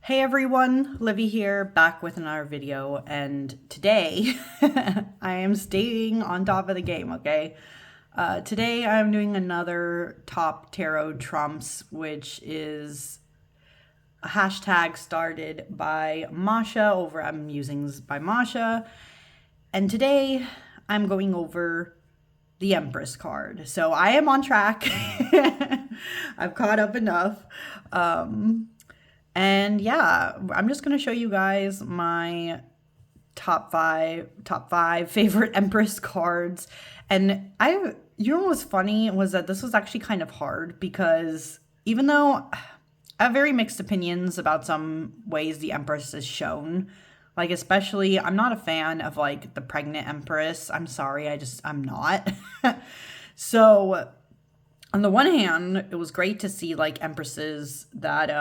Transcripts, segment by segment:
Hey everyone, Livy here, back with another video, and today I am staying on top of the game, okay? Today I'm doing another top tarot trumps, which is a hashtag started by Masha over at Musings by Masha, and today I'm going over the Empress card. So I am on track. I've caught up enough. And yeah, I'm just gonna show you guys my top five favorite Empress cards. And you know what was funny was that this was actually kind of hard because even though I have very mixed opinions about some ways the Empress is shown, like especially I'm not a fan of like the pregnant Empress. I'm sorry, I'm not. So on the one hand, it was great to see like Empresses that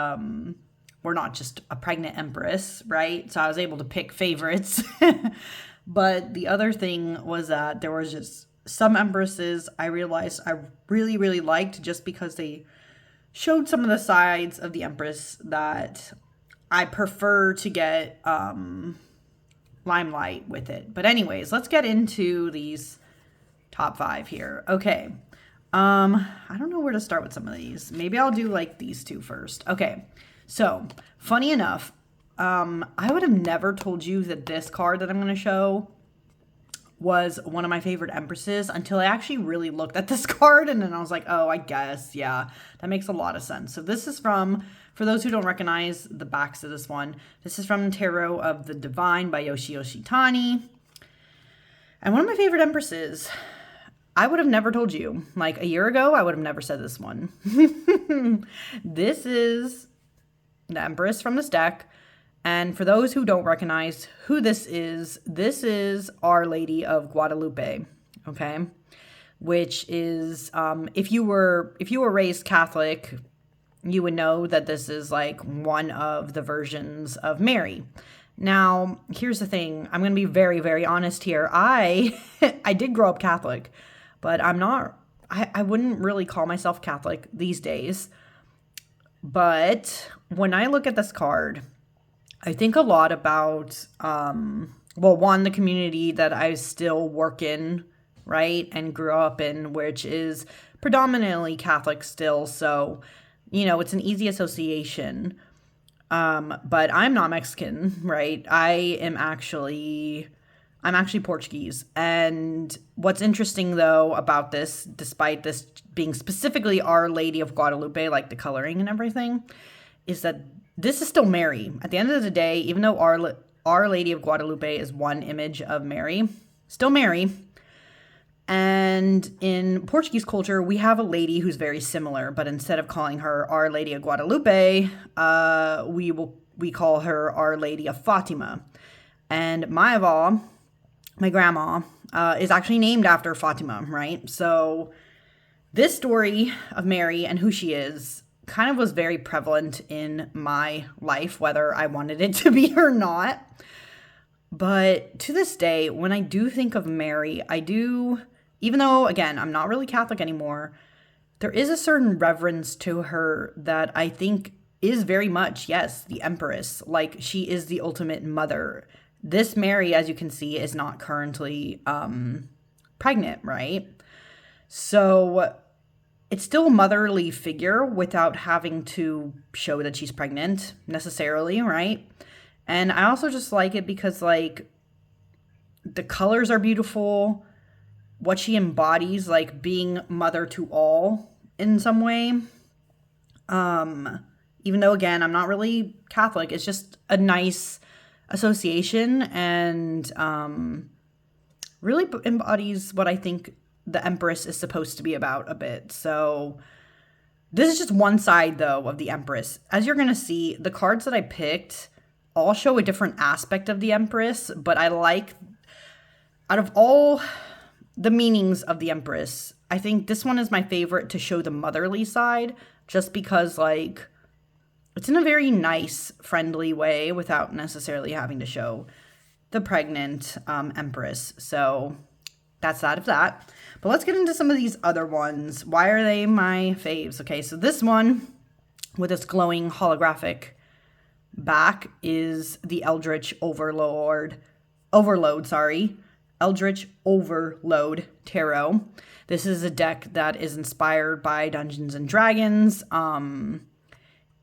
we're not just a pregnant Empress, right? So I was able to pick favorites. But the other thing was that there was just some Empresses I realized I really, really liked just because they showed some of the sides of the Empress that I prefer to get limelight with it. But anyways, let's get into these top five here. Okay. I don't know where to start with some of these. Maybe I'll do like these two first. Okay. So, funny enough, I would have never told you that this card that I'm going to show was one of my favorite Empresses until I actually really looked at this card, and then I was like, oh, I guess, yeah, that makes a lot of sense. So this is from, for those who don't recognize the backs of this one, this is from Tarot of the Divine by Yoshi Tani. And one of my favorite Empresses, I would have never told you. Like a year ago, I would have never said this one. This is the Empress from this deck. And for those who don't recognize who this is Our Lady of Guadalupe, okay? Which is, if you were raised Catholic, you would know that this is like one of the versions of Mary. Now, here's the thing. I'm going to be very, very honest here. I did grow up Catholic, but I wouldn't really call myself Catholic these days. But when I look at this card, I think a lot about, one, the community that I still work in, right, and grew up in, which is predominantly Catholic still. So, you know, it's an easy association. But I'm not Mexican, right? I'm actually Portuguese. And what's interesting, though, about this, despite this being specifically Our Lady of Guadalupe, like the coloring and everything, is that this is still Mary. At the end of the day, even though Our Lady of Guadalupe is one image of Mary, still Mary. And in Portuguese culture, we have a lady who's very similar, but instead of calling her Our Lady of Guadalupe, we call her Our Lady of Fatima. And my grandma, is actually named after Fatima, right? So this story of Mary and who she is kind of was very prevalent in my life, whether I wanted it to be or not. But to this day, when I do think of Mary, even though, again, I'm not really Catholic anymore, there is a certain reverence to her that I think is very much, yes, the Empress. Like, she is the ultimate mother. This Mary, as you can see, is not currently pregnant, right? So it's still a motherly figure without having to show that she's pregnant necessarily, right? And I also just like it because, like, the colors are beautiful. What she embodies, like being mother to all in some way. Even though, again, I'm not really Catholic, it's just a nice association and really embodies what I think the Empress is supposed to be about a bit. So this is just one side, though, of the Empress. As you're going to see, the cards that I picked all show a different aspect of the Empress, but I like, out of all the meanings of the Empress, I think this one is my favorite to show the motherly side, just because, like, it's in a very nice, friendly way without necessarily having to show the pregnant Empress. So that's that of that. But let's get into some of these other ones. Why are they my faves? Okay, so this one with this glowing holographic back is the Eldritch Overload Tarot. This is a deck that is inspired by Dungeons and Dragons,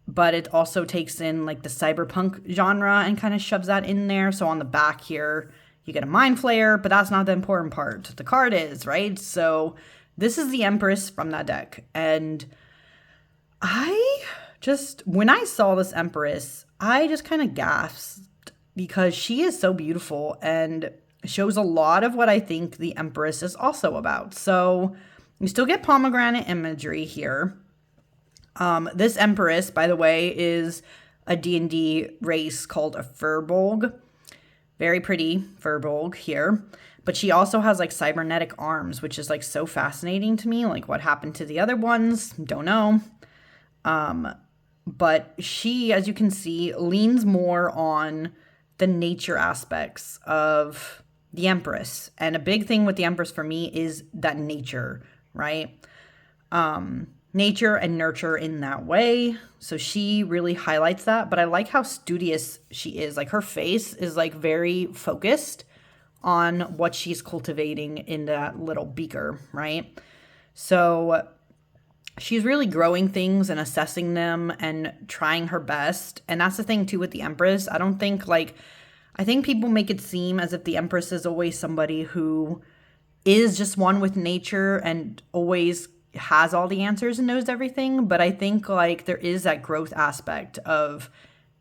but it also takes in like the cyberpunk genre and kind of shoves that in there. So on the back here, you get a Mind Flayer, but that's not the important part. The card is, right? So this is the Empress from that deck. And when I saw this Empress, I just kind of gasped because she is so beautiful and shows a lot of what I think the Empress is also about. So you still get pomegranate imagery here. This Empress, by the way, is a D&D race called a Furbolg. Very pretty Furbolg here. But she also has like cybernetic arms, which is like so fascinating to me. Like what happened to the other ones? Don't know. But she, as you can see, leans more on the nature aspects of the Empress. And a big thing with the Empress for me is that nature, right? Nature and nurture in that way. So she really highlights that. But I like how studious she is. Like her face is like very focused on what she's cultivating in that little beaker, right? So she's really growing things and assessing them and trying her best. And that's the thing too with the Empress. I think people make it seem as if the Empress is always somebody who is just one with nature and always has all the answers and knows everything. But I think like there is that growth aspect of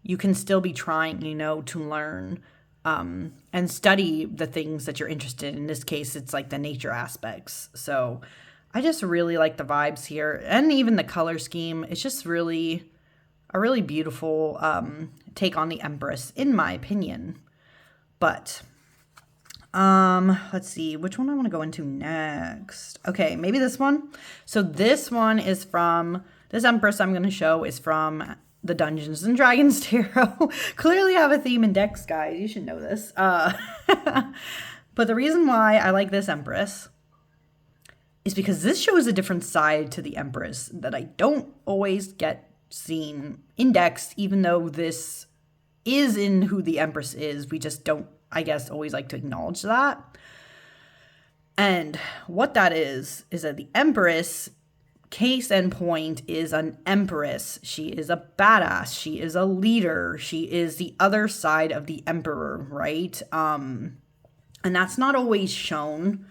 you can still be trying, to learn and study the things that you're interested in. In this case, it's like the nature aspects. So I just really like the vibes here, and even the color scheme. It's just really a really beautiful take on the Empress, in my opinion. But let's see which one I want to go into next. Okay, maybe this one. So this one is from this Empress I'm going to show is from the Dungeons and Dragons Tarot. Clearly have a theme in decks, guys. You should know this. But the reason why I like this Empress is because this shows a different side to the Empress that I don't always get seen in decks, even though this is in who the Empress is. We just don't, I guess, always like to acknowledge that. And what that is that the Empress, case in point, is an Empress. She is a badass. She is a leader. She is the other side of the Emperor, right? And that's not always shown.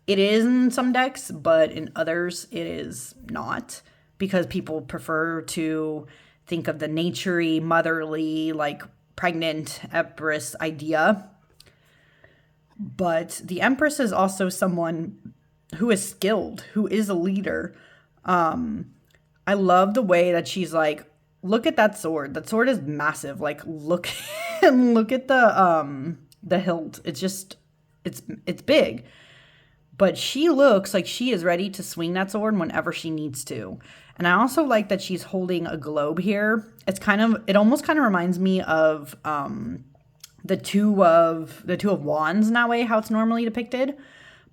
It is in some decks, but in others it is not, because people prefer to think of the naturey, motherly, like pregnant Empress idea. But the Empress is also someone who is skilled, who is a leader. I love the way that she's like, look at that sword. That sword is massive. Like look and look at the hilt. It's big. But she looks like she is ready to swing that sword whenever she needs to. And I also like that she's holding a globe here. It almost kind of reminds me of the two of wands in that way, how it's normally depicted.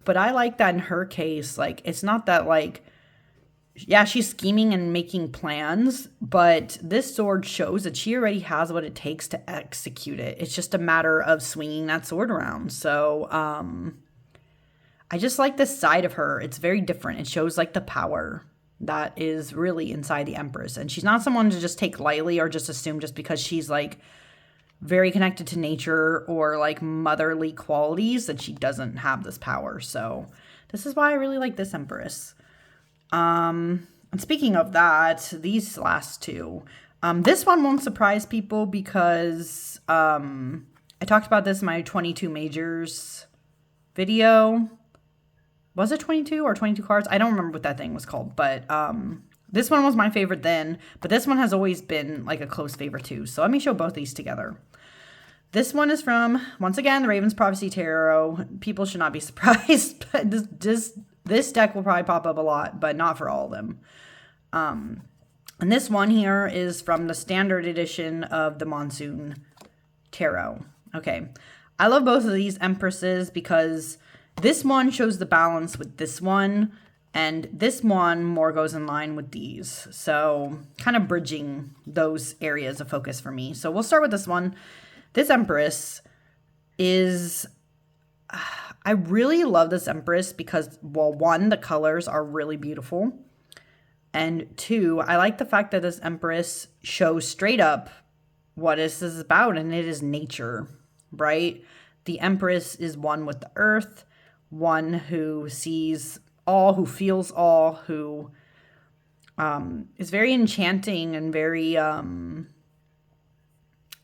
But I like that in her case, like it's not that like, yeah, she's scheming and making plans, but this sword shows that she already has what it takes to execute it. It's just a matter of swinging that sword around. So, I just like this side of her. It's very different. It shows like the power that is really inside the Empress. And she's not someone to just take lightly or just assume just because she's like very connected to nature or like motherly qualities that she doesn't have this power. So this is why I really like this Empress. And speaking of that, these last two, this one won't surprise people because I talked about this in my 22 majors video. Was it 22 or 22 cards? I don't remember what that thing was called, but this one was my favorite then, but this one has always been like a close favorite too. So let me show both these together. This one is from, once again, the Raven's Prophecy Tarot. People should not be surprised, but this deck will probably pop up a lot, but not for all of them. And this one here is from the standard edition of the Monsoon Tarot. Okay, I love both of these Empresses because this one shows the balance with this one. And this one more goes in line with these. So kind of bridging those areas of focus for me. So we'll start with this one. This Empress is, I really love this Empress because, well, one, the colors are really beautiful. And two, I like the fact that this Empress shows straight up what this is about, and it is nature, right? The Empress is one with the earth, one who sees all, who feels all, who is very enchanting and very,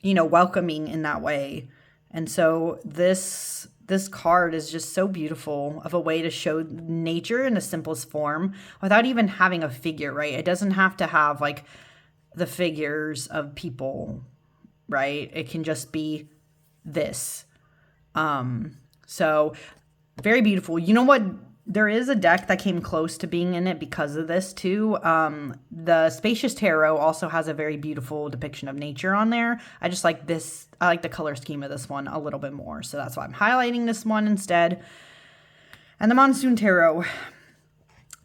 welcoming in that way. And so this card is just so beautiful of a way to show nature in the simplest form without even having a figure, right? It doesn't have to have like the figures of people, right? It can just be this. So very beautiful. You know what? There is a deck that came close to being in it because of this too. The Spacious Tarot also has a very beautiful depiction of nature on there. I just like this. I like the color scheme of this one a little bit more. So that's why I'm highlighting this one instead. And the Monsoon Tarot.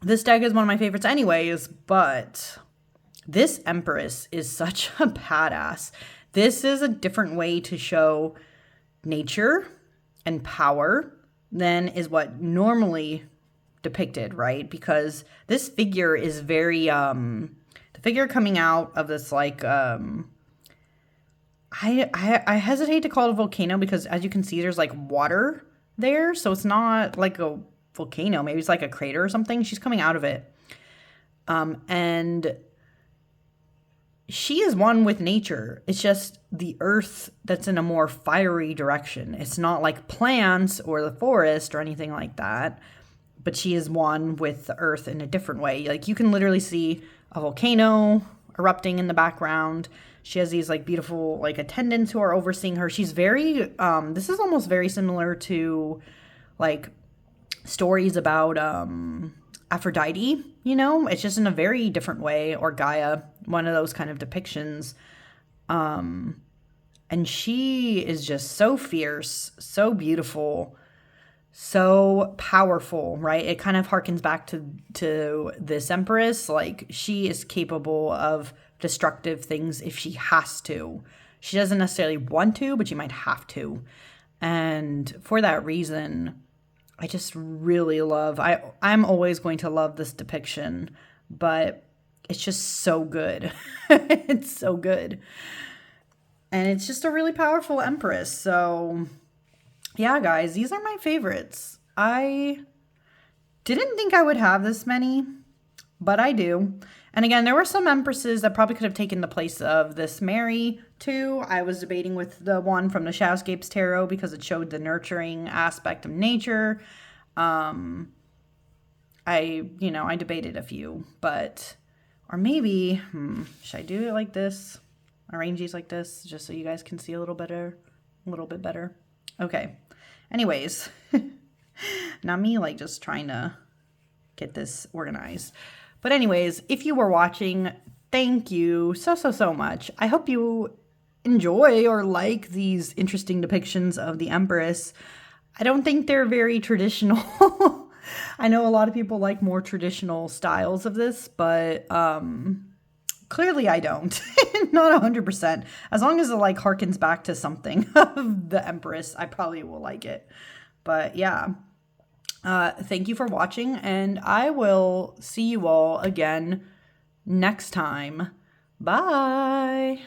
This deck is one of my favorites anyways, but this Empress is such a badass. This is a different way to show nature and power than is what normally depicted, right? Because this figure is very, the figure coming out of this, like, I hesitate to call it a volcano because as you can see, there's like water there. So it's not like a volcano. Maybe it's like a crater or something. She's coming out of it. And she is one with nature. It's just the earth that's in a more fiery direction. It's not like plants or the forest or anything like that, but she is one with the earth in a different way. Like you can literally see a volcano erupting in the background. She has these like beautiful like attendants who are overseeing her. She's very, this is almost very similar to like stories about Aphrodite, you know, it's just in a very different way, or Gaia, one of those kind of depictions. And she is just so fierce, so beautiful, so powerful, right? It kind of harkens back to this Empress. Like she is capable of destructive things if she has to. She doesn't necessarily want to, but she might have to. And for that reason, I just really love, I'm always going to love this depiction, but it's just so good. It's so good. And it's just a really powerful Empress. So yeah, guys, these are my favorites. I didn't think I would have this many, but I do. And again, there were some Empresses that probably could have taken the place of this Mary too. I was debating with the one from the Shadowscapes Tarot because it showed the nurturing aspect of nature. I debated a few, but, or maybe, should I do it like this? Arrange these like this, just so you guys can see a little bit better. Okay. Anyways, not me like just trying to get this organized. But anyways, if you were watching, thank you so much. I hope you enjoy or like these interesting depictions of the Empress. I don't think they're very traditional. I know a lot of people like more traditional styles of this, but clearly I don't. Not 100%. As long as it like harkens back to something of the Empress, I probably will like it. But yeah. Thank you for watching, and I will see you all again next time. Bye.